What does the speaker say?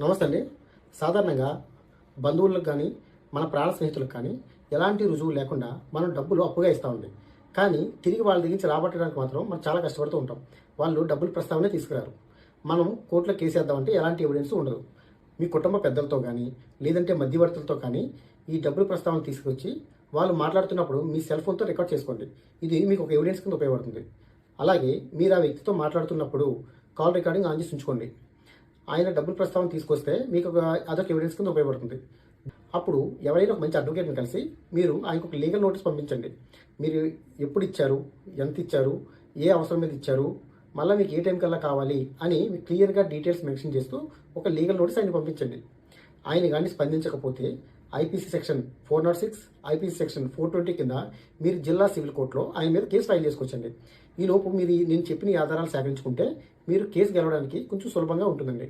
నమస్తే అండి. సాధారణంగా బంధువులకు కానీ, మన ప్రాణ స్నేహితులకు కానీ ఎలాంటి రుజువు లేకుండా మనం డబ్బులు అప్పుగా ఇస్తామండి. కానీ తిరిగి వాళ్ళ దగ్గర నుంచి రాబట్టడానికి మాత్రం మనం చాలా కష్టపడుతూ ఉంటాం. వాళ్ళు డబ్బులు ప్రస్తావనే తీసుకురారు. మనం కోర్టులో కేసేద్దామంటే ఎలాంటి ఎవిడెన్స్ ఉండదు. మీ కుటుంబ పెద్దలతో కానీ, లేదంటే మధ్యవర్తులతో కానీ ఈ డబ్బులు ప్రస్తావన తీసుకొచ్చి వాళ్ళు మాట్లాడుతున్నప్పుడు మీ సెల్ ఫోన్తో రికార్డ్ చేసుకోండి. ఇది మీకు ఒక ఎవిడెన్స్ కింద ఉపయోగపడుతుంది. అలాగే మీరు ఆ వ్యక్తితో మాట్లాడుతున్నప్పుడు కాల్ రికార్డింగ్ ఆన్ చేసి ఉంచుకోండి. ఆయన డబ్బుల ప్రస్తావన తీసుకొస్తే మీకు అదొక ఎవిడెన్స్ కింద ఉపయోగపడుతుంది. అప్పుడు ఎవరైనా ఒక మంచి అడ్వకేట్ని కలిసి మీరు ఆయనకు ఒక లీగల్ నోటీస్ పంపించండి. మీరు ఎప్పుడు ఇచ్చారు, ఎంత ఇచ్చారు, ఏ అవసరం మీద ఇచ్చారు, మళ్ళీ మీకు ఏ టైం కల్లా కావాలి అని మీకు క్లియర్గా డీటెయిల్స్ మెన్షన్ చేస్తూ ఒక లీగల్ నోటీస్ ఆయన పంపించండి. ఆయన కానీ స్పందించకపోతే ఐపీసీ సెక్షన్ 406, ఐపీసీ సెక్షన్ 420 కింద మీరు జిల్లా సివిల్ కోర్టులో ఆయన మీద కేసు ఫైల్ చేసుకోవచ్చండి. ఈలోపు మీరు నేను చెప్పిన ఆధారాలు సేకరించుకుంటే మీరు కేసు గెలవడానికి కొంచెం సులభంగా ఉంటుందండి.